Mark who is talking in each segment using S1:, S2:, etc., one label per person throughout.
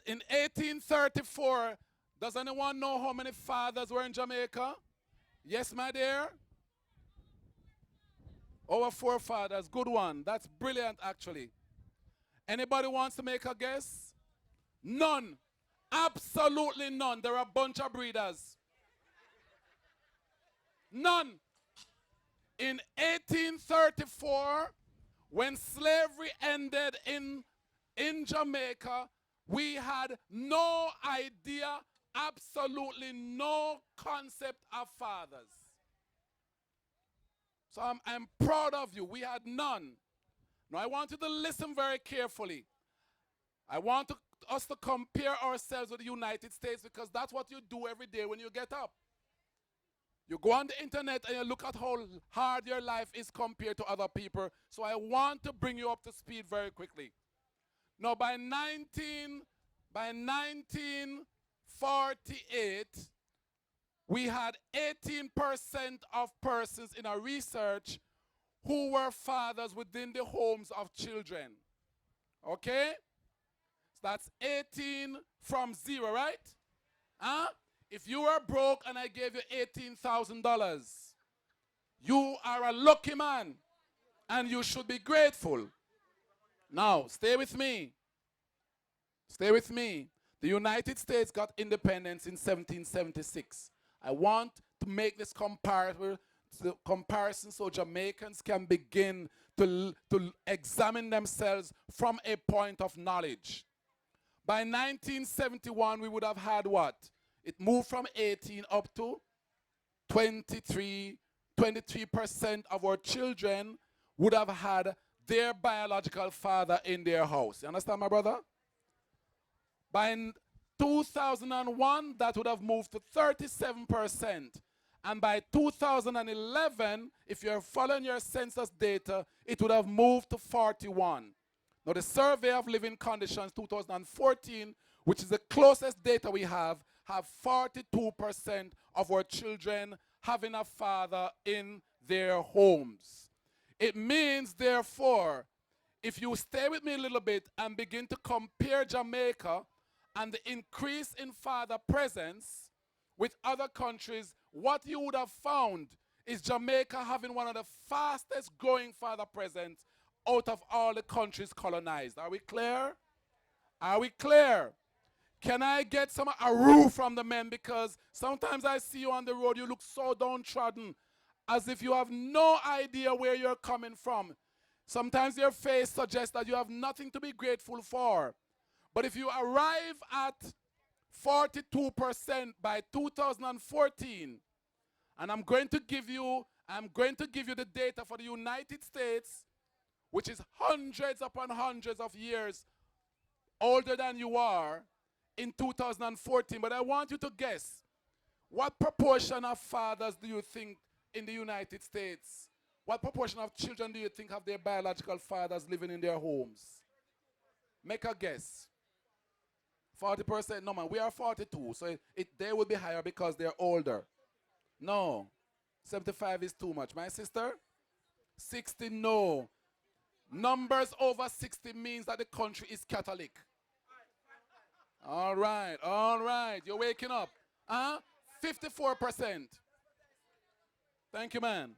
S1: in 1834, does anyone know how many fathers were in Jamaica? Yes, my dear? Our forefathers. Good one. That's brilliant, actually. Anybody wants to make a guess? None. Absolutely none. They're a bunch of breeders. None. In 1834, when slavery ended in Jamaica, we had no idea, absolutely no concept of fathers. So I'm proud of you. We had none. Now I want you to listen very carefully. I want us to compare ourselves with the United States because that's what you do every day when you get up. You go on the internet and you look at how hard your life is compared to other people. So I want to bring you up to speed very quickly. Now by 1948, we had 18% of persons in our research who were fathers within the homes of children. Okay? So that's 18 from 0, right? Huh? If you were broke and I gave you $18,000, you are a lucky man and you should be grateful. Now, stay with me. Stay with me. The United States got independence in 1776. I want to make this comparison so Jamaicans can begin to examine themselves from a point of knowledge. By 1971, we would have had what? It moved from 18 up to 23. 23% of our children would have had their biological father in their house. You understand, my brother? By 2001, that would have moved to 37%. And by 2011, if you're following your census data, it would have moved to 41. Now, the Survey of Living Conditions 2014, which is the closest data we have 42% of our children having a father in their homes. It means, therefore, if you stay with me a little bit and begin to compare Jamaica and the increase in father presence with other countries, what you would have found is Jamaica having one of the fastest growing father presence out of all the countries colonized. Are we clear? Are we clear? Can I get some aroo from the men? Because sometimes I see you on the road, you look so downtrodden, as if you have no idea where you're coming from. Sometimes your face suggests that you have nothing to be grateful for. But if you arrive at 42% by 2014, and I'm going to give you the data for the United States, which is hundreds upon hundreds of years older than you are, in 2014. But I want you to guess, what proportion of fathers do you think in the United States, what proportion of children do you think have their biological fathers living in their homes? Make a guess. 40%? No, man, we are 42, so they will be higher because they're older. No, 75 is too much. My sister? 60, no. Numbers over 60 means that the country is Catholic. All right, you're waking up. 54%. Thank you, man.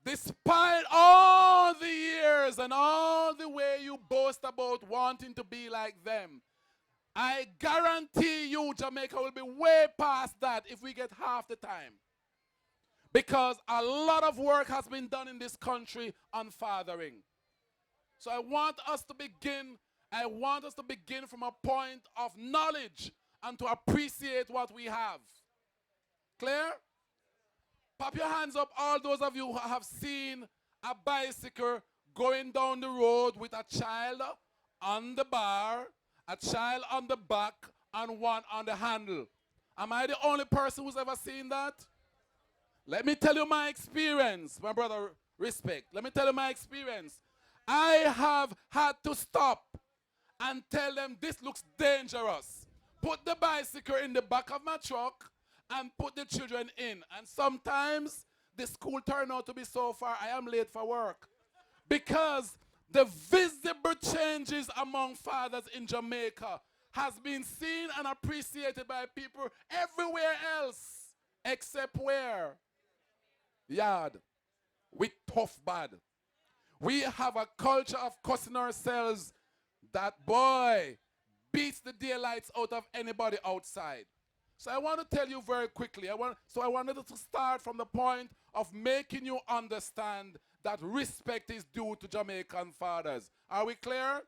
S1: Despite all the years and all the way you boast about wanting to be like them, I guarantee you Jamaica will be way past that if we get half the time. Because a lot of work has been done in this country on fathering. So I want us to begin from a point of knowledge and to appreciate what we have. Clear? Pop your hands up, all those of you who have seen a bicycle going down the road with a child on the bar, a child on the back, and one on the handle. Am I the only person who's ever seen that? Let me tell you my experience, my brother, respect. Let me tell you my experience. I have had to stop and tell them this looks dangerous. Put the bicycle in the back of my truck and put the children in. And sometimes the school turned out to be so far, I am late for work. Because the visible changes among fathers in Jamaica has been seen and appreciated by people everywhere else except where? Yard. We tough bad. We have a culture of cussing ourselves that, boy, beats the daylights out of anybody outside. So I want to tell you very quickly. I wanted to start from the point of making you understand that respect is due to Jamaican fathers. Are we clear?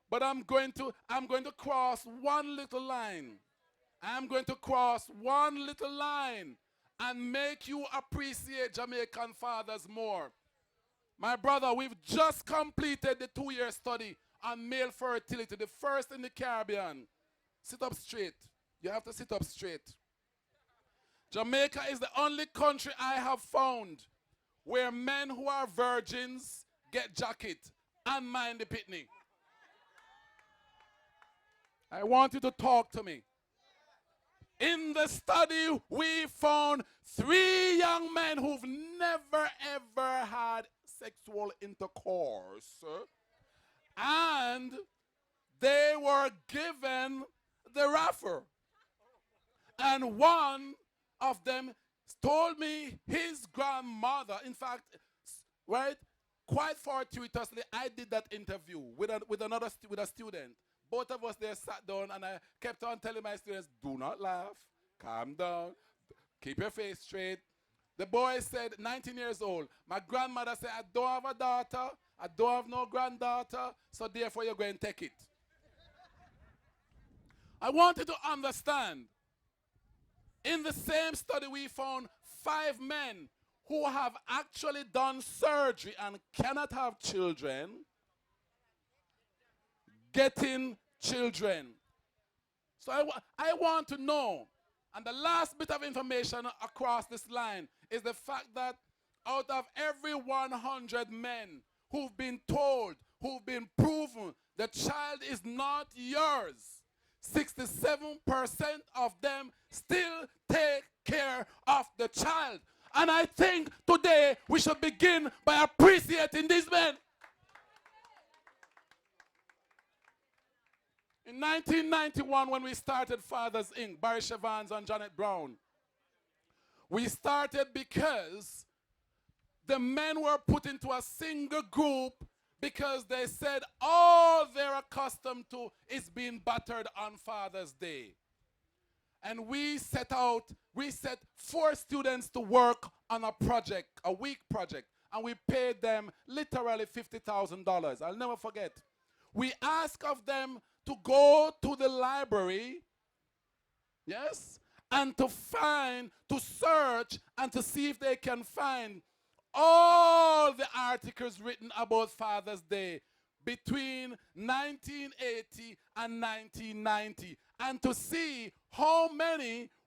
S1: But I'm going to cross one little line. I'm going to cross one little line and make you appreciate Jamaican fathers more. My brother, we've just completed the 2-year study on male fertility, the first in the Caribbean. Sit up straight. You have to sit up straight. Jamaica is the only country I have found where men who are virgins get jacket and mind the pitney. I want you to talk to me. In the study, we found 3 young men who've never ever had sexual intercourse, and they were given the raffer. And one of them told me his grandmother, in fact, right, quite fortuitously, I did that interview with a student. Both of us there sat down, and I kept on telling my students, do not laugh, calm down, keep your face straight. The boy said, 19 years old, my grandmother said, I don't have a daughter, I don't have no granddaughter, so therefore you're going to take it. I want you to understand, in the same study we found 5 men who have actually done surgery and cannot have children, getting children. So I want to know, and the last bit of information across this line is the fact that out of every 100 men who've been told, who've been proven the child is not yours, 67% of them still take care of the child. And I think today we should begin by appreciating these men. In 1991, when we started Fathers Inc., Barry Shavans and Janet Brown, we started because the men were put into a single group because they said all they're accustomed to is being battered on Father's Day. And we set 4 students to work on a project, a week project, and we paid them literally $50,000. I'll never forget. We asked of them to go to the library, yes, and to search and to see if they can find all the articles written about Father's Day between 1980 and 1990, and to see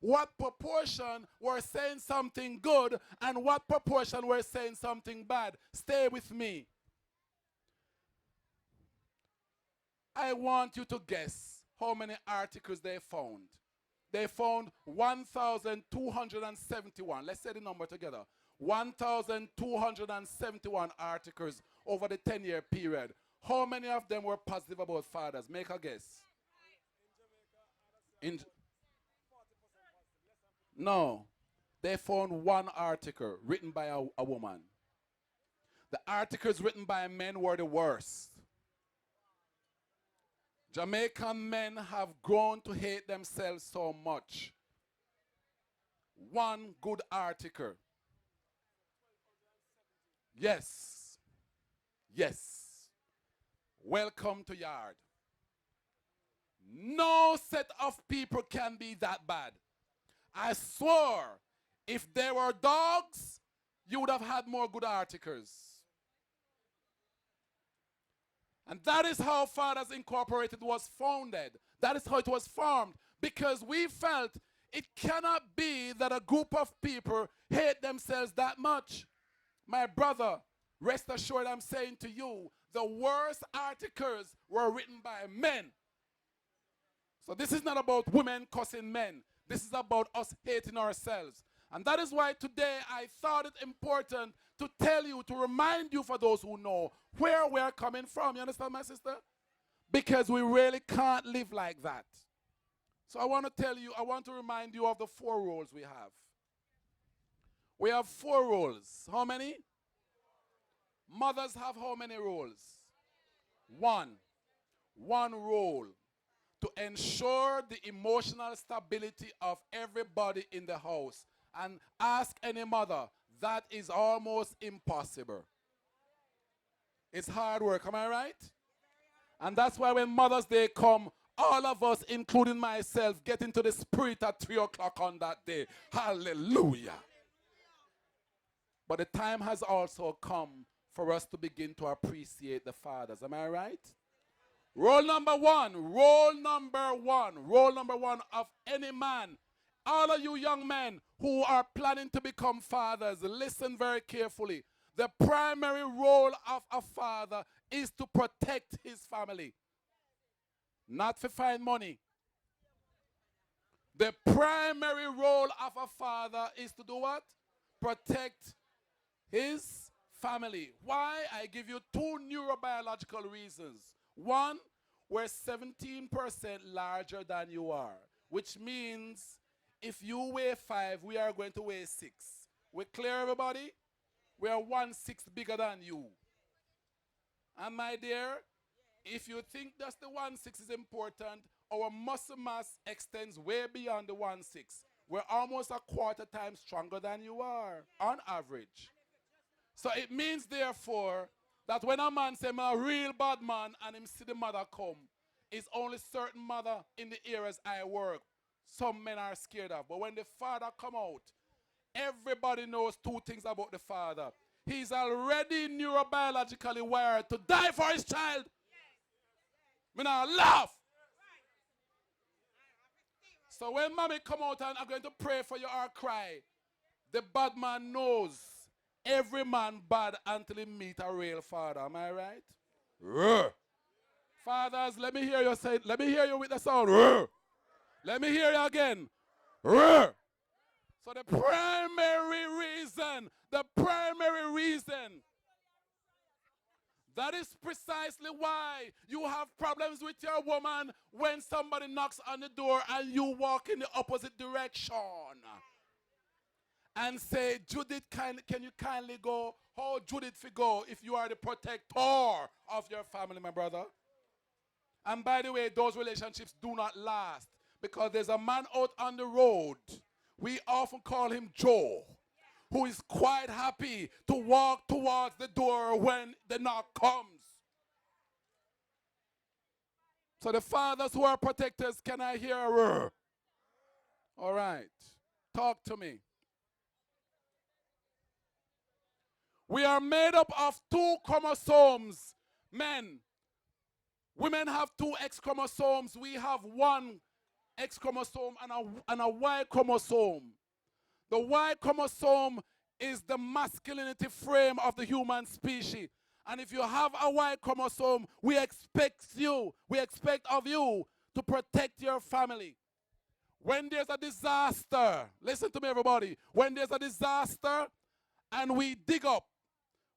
S1: what proportion were saying something good and what proportion were saying something bad. Stay with me. I want you to guess how many articles they found. They found 1,271. Let's say the number together. 1,271 articles over the 10-year period. How many of them were positive about fathers? Make a guess. No. They found 1 article written by a woman. The articles written by men were the worst. Jamaican men have grown to hate themselves so much. 1 good article. Yes. Yes. Welcome to Yard. No set of people can be that bad. I swore, if there were dogs, you would have had more good articles. And that is how Fathers Incorporated was founded. That is how it was formed. Because we felt it cannot be that a group of people hate themselves that much. My brother, rest assured I'm saying to you, the worst articles were written by men. So this is not about women cussing men. This is about us hating ourselves. And that is why today I thought it important to tell you, to remind you, for those who know, where we're coming from. You understand, my sister? because we really can't live like that. So I want to tell you, I want to remind you of the 4 roles we have. We have 4 roles. How many? Mothers have how many roles? 1. 1 role to ensure the emotional stability of everybody in the house. And ask any mother, that is almost impossible. It's hard work, am I right? And that's why when Mother's Day come, all of us, including myself, get into the spirit at 3 o'clock on that day. Hallelujah. But the time has also come for us to begin to appreciate the fathers. Am I right? Role number 1. Role number 1. Role number 1 of any man. All of you young men who are planning to become fathers, listen very carefully. The primary role of a father is to protect his family. Not to find money. The primary role of a father is to do what? Protect his family. Why? I give you 2 neurobiological reasons. 1, we're 17% larger than you are, which means if you weigh 5, we are going to weigh 6. We clear, everybody? We are 1/6 bigger than you. And my dear, if you think that's the 1/6 is important, our muscle mass extends way beyond the 1/6. We're almost a quarter time stronger than you are, on average. So it means, therefore, that when a man say, I'm a real bad man, and him see the mother come, it's only certain mother in the areas I work some men are scared of. But when the father come out, everybody knows 2 things about the father. He's already neurobiologically wired to die for his child. Me now laugh. So when mommy come out and I'm going to pray for you or cry, the bad man knows every man bad until he meet a real father. Am I right? Ruh. Fathers, let me hear you say, let me hear you with the sound. Ruh. Let me hear you again. Ruh. So the primary reason, that is precisely why you have problems with your woman when somebody knocks on the door and you walk in the opposite direction and say, Judith, can you kindly go? How Judith fi go if you are the protector of your family, my brother? And by the way, those relationships do not last because there's a man out on the road. We often call him Joe, who is quite happy to walk towards the door when the knock comes. So the fathers who are protectors, can I hear a roar? All right. Talk to me. We are made up of 2 chromosomes, men. Women have 2 X chromosomes. We have 1 X chromosome and a Y chromosome. The Y chromosome is the masculinity frame of the human species. And if you have a Y chromosome, we expect of you to protect your family. When there's a disaster, listen to me everybody, when there's a disaster and we dig up,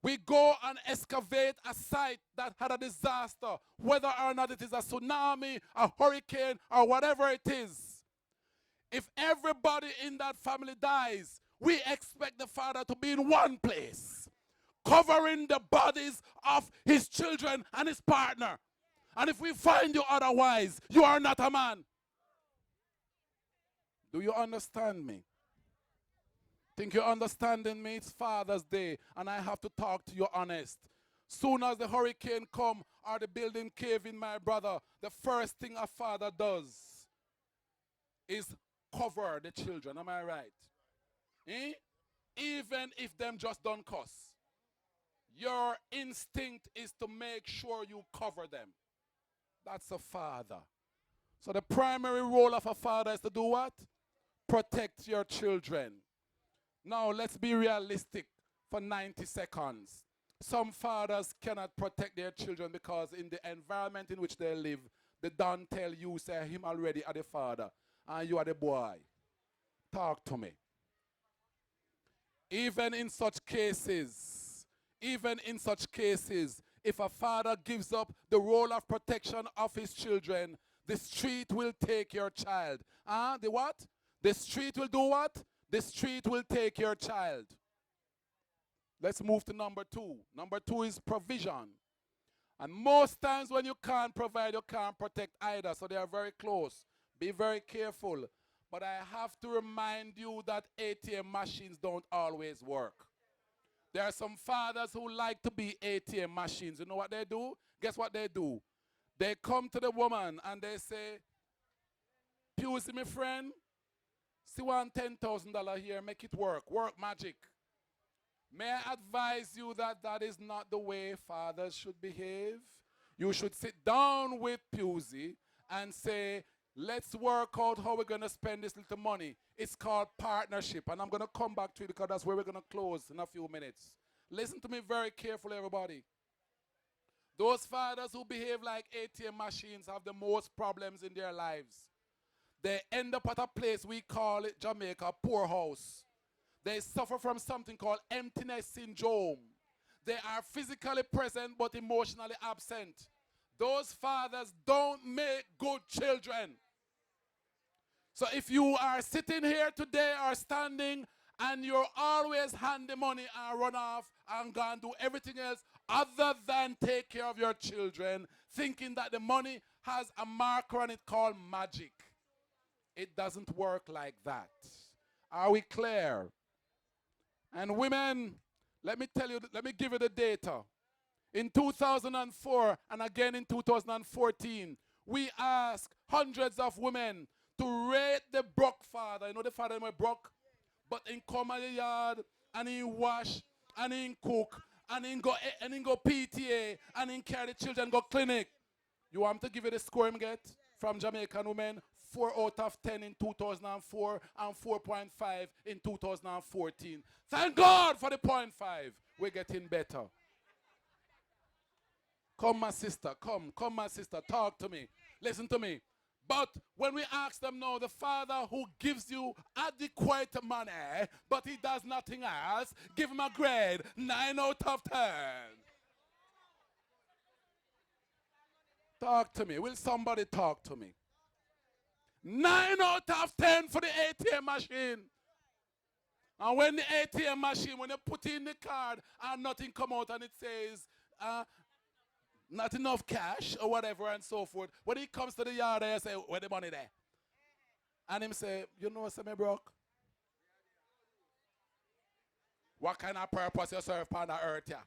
S1: we go and excavate a site that had a disaster, whether or not it is a tsunami, a hurricane, or whatever it is. If everybody in that family dies, we expect the father to be in one place, covering the bodies of his children and his partner. And if we find you otherwise, you are not a man. Do you understand me? Think you're understanding me? It's Father's Day, and I have to talk to you honest. Soon as the hurricane come or the building cave in, my brother, the first thing a father does is cover the children. Am I right? Eh? Even if them just don't cuss. Your instinct is to make sure you cover them. That's a father. So the primary role of a father is to do what? Protect your children. Now let's be realistic for 90 seconds. Some fathers cannot protect their children because in the environment in which they live, they don't tell you, say, him already are the father and you are the boy. Talk to me. Even in such cases, If a father gives up the role of protection of his children, the street will take your child. The what? The street will do what? The street will take your child. Let's move to number 2. Number 2 is provision. And most times when you can't provide, you can't protect either. So they are very close. Be very careful. But I have to remind you that ATM machines don't always work. There are some fathers who like to be ATM machines. You know what they do? Guess what they do? They come to the woman and they say, Pusey, my friend, see one $10,000 here, make it work. Work magic. May I advise you that that is not the way fathers should behave? You should sit down with Pusey and say, let's work out how we're going to spend this little money. It's called partnership. And I'm going to come back to it because that's where we're going to close in a few minutes. Listen to me very carefully, everybody. Those fathers who behave like ATM machines have the most problems in their lives. They end up at a place we call it Jamaica poorhouse. They suffer from something called emptiness syndrome. They are physically present but emotionally absent. Those fathers don't make good children. So if you are sitting here today or standing and you're always hand the money and run off and go and do everything else other than take care of your children, thinking that the money has a marker on it called magic. It doesn't work like that. Are we clear? And women, let me tell you, let me give you the data. In 2004 and again in 2014, we asked hundreds of women to rate the broke father. You know the father was broke? But he come at the yard and he wash and he cook and he go PTA and he carry the children go clinic. You want me to give you the score him get from Jamaican women? 4 out of 10 in 2004 and 4.5 in 2014. Thank God for the 0.5. We're getting better. Come, my sister. Come, my sister. Talk to me. Listen to me. But when we ask them now, the father who gives you adequate money, but he does nothing else, give him a grade 9 out of 10. Talk to me. Will somebody talk to me? 9 out of 10 for the ATM machine. And when the ATM machine, when you put in the card and nothing come out and it says, not enough cash or whatever and so forth, when he comes to the yard, I say, where the money there? And him say, you know what's me broke? What kind of purpose you serve on the earth here?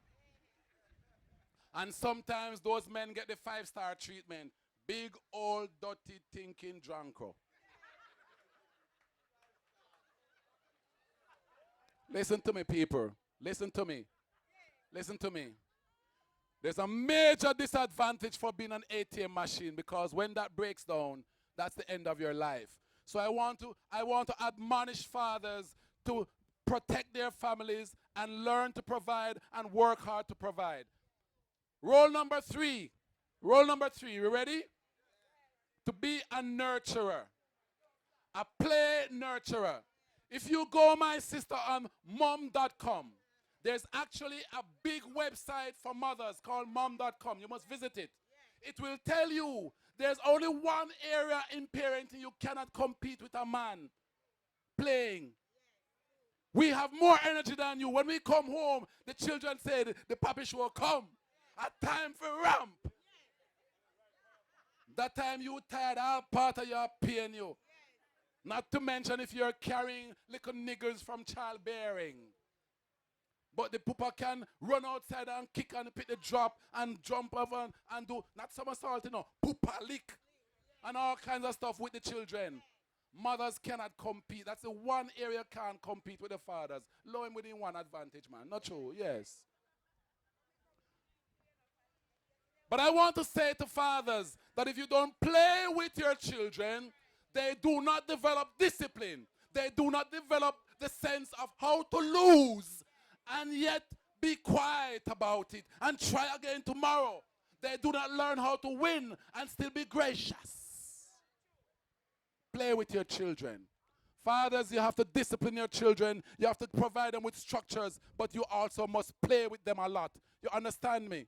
S1: And sometimes those men get the 5-star treatment. Big, old, dirty, thinking drunko. Listen to me, people. Listen to me. Listen to me. There's a major disadvantage for being an ATM machine because when that breaks down, that's the end of your life. So I want to admonish fathers to protect their families and learn to provide and work hard to provide. Role number 3. Role number 3. You ready? To be a nurturer. A play nurturer. If you go, my sister, on mom.com, there's actually a big website for mothers called mom.com. You must visit it. It will tell you there's only one area in parenting you cannot compete with a man. Playing. We have more energy than you. When we come home, the children say the papi show come. A time for ramp. That time you tired, all part of your pain you. Not to mention if you're carrying little niggers from childbearing. But the pooper can run outside and kick and pick the drop and jump over and do, not somersault, you know, pooper lick. And all kinds of stuff with the children. Mothers cannot compete. That's the one area can't compete with the fathers. Low him within one advantage, man. Not true, yes. But I want to say to fathers that if you don't play with your children, they do not develop discipline. They do not develop the sense of how to lose and yet be quiet about it and try again tomorrow. They do not learn how to win and still be gracious. Play with your children. Fathers, you have to discipline your children. You have to provide them with structures, but you also must play with them a lot. You understand me?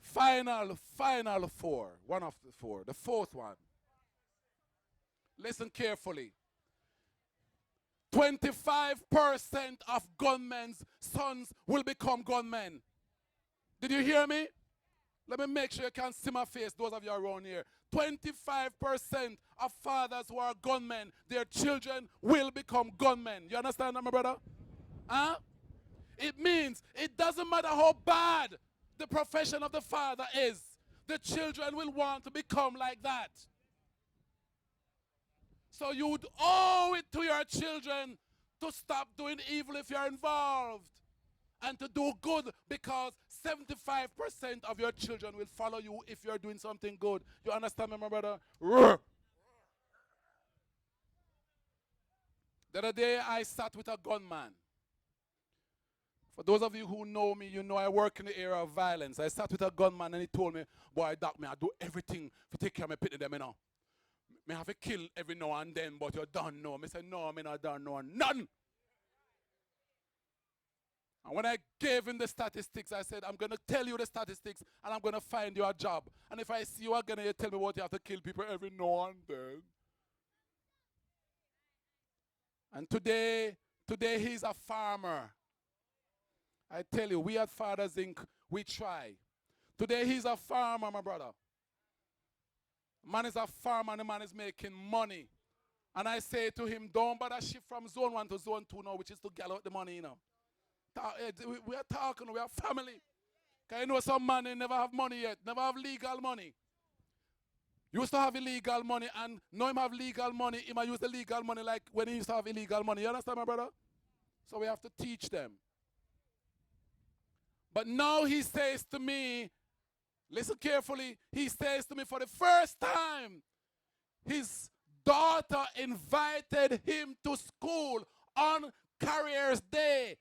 S1: Final four. One of the four. The fourth one. Listen carefully. 25% of gunmen's sons will become gunmen. Did you hear me? Let me make sure you can see my face, those of you around here. 25% of fathers who are gunmen, their children will become gunmen. You understand that, my brother? Huh? It means it doesn't matter how bad the profession of the father is, the children will want to become like that. So you would owe it to your children to stop doing evil if you're involved and to do good, because 75% of your children will follow you if you're doing something good. You understand me, my brother? The other day I sat with a gunman. For those of you who know me, you know I work in the area of violence. I sat with a gunman and he told me, boy, doc, me, I do everything to take care of my pitney them, you know. Me have to kill every now and then, but you don't know. Me say, no, me not done know none. And when I gave him the statistics, I said, I'm going to tell you the statistics and I'm going to find you a job. And if I see you again, you tell me what you have to kill people every now and then. And today he's a farmer. I tell you, we at Fathers Inc., we try. Today he's a farmer, my brother. Man is a farmer and the man is making money. And I say to him, don't bother shift from zone 1 to zone 2 now, which is to get out the money, you know. We are talking, we are family. Because you know some man, they never have money yet, never have legal money. You used to have illegal money, and now him have legal money, he might use the legal money like when he used to have illegal money. You understand, my brother? So we have to teach them. But now he says to me, listen carefully, he says to me for the first time, his daughter invited him to school on Careers Day.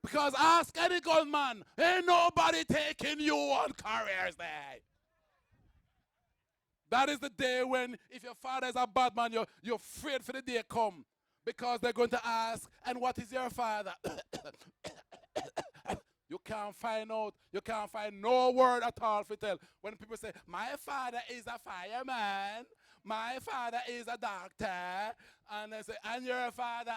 S1: Because ask any gunman, ain't nobody taking you on Careers Day. That is the day when, if your father is a bad man, you're afraid for the day come. Because they're going to ask, and what is your father? You can't find out. You can't find no word at all to tell. When people say, my father is a fireman, my father is a doctor, and they say, and your father...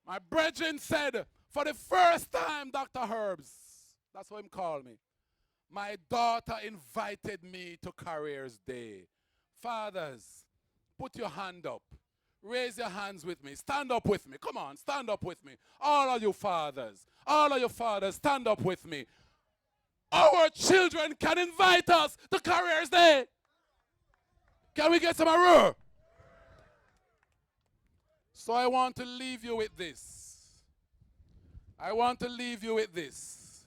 S1: My brethren said, for the first time, Dr. Herbs, that's what him called me, my daughter invited me to Careers Day. Fathers, put your hand up. Raise your hands with me. Stand up with me. Come on, stand up with me. All of you fathers, stand up with me. Our children can invite us to Careers Day. Can we get some roar? So I want to leave you with this. I want to leave you with this.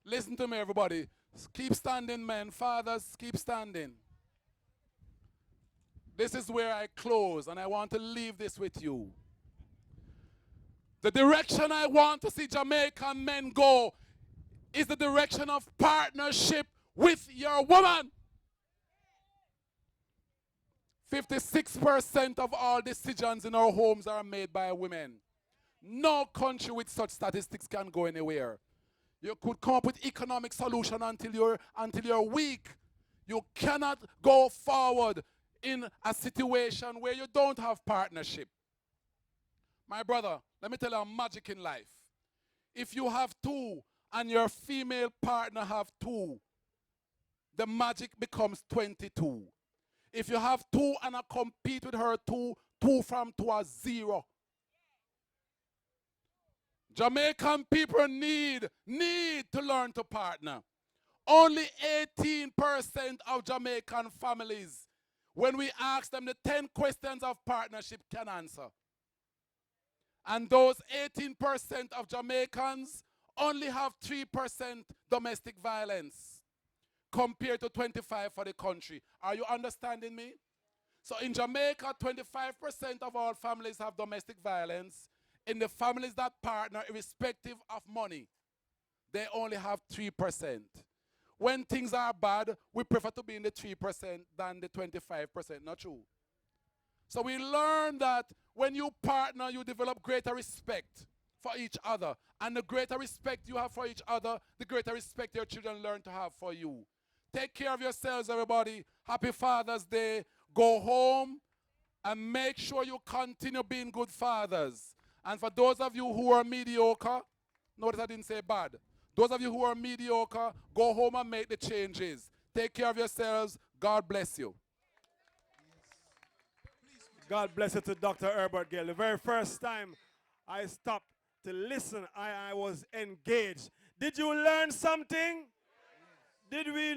S1: Listen to me, everybody. Keep standing, men. Fathers, keep standing. This is where I close, and I want to leave this with you. The direction I want to see Jamaican men go is the direction of partnership with your woman. 56% of all decisions in our homes are made by women. No country with such statistics can go anywhere. You could come up with economic solution until you're weak. You cannot go forward in a situation where you don't have partnership. My brother, let me tell you a magic in life. If you have two and your female partner have two, the magic becomes 22. If you have two and I compete with her two from two are 0. Jamaican people need to learn to partner. Only 18% of Jamaican families, when we ask them the 10 questions of partnership, can answer. And those 18% of Jamaicans only have 3% domestic violence compared to 25% for the country. Are you understanding me? So in Jamaica, 25% of all families have domestic violence. In the families that partner, irrespective of money, they only have 3%. When things are bad, we prefer to be in the 3% than the 25%. Not true. So we learn that when you partner, you develop greater respect for each other. And the greater respect you have for each other, the greater respect your children learn to have for you. Take care of yourselves, everybody. Happy Father's Day. Go home and make sure you continue being good fathers. And for those of you who are mediocre, notice I didn't say bad. Those of you who are mediocre, go home and make the changes. Take care of yourselves. God bless you.
S2: God bless you to Dr. Herbert Gayle. The very first time I stopped to listen, I was engaged. Did you learn something? Did we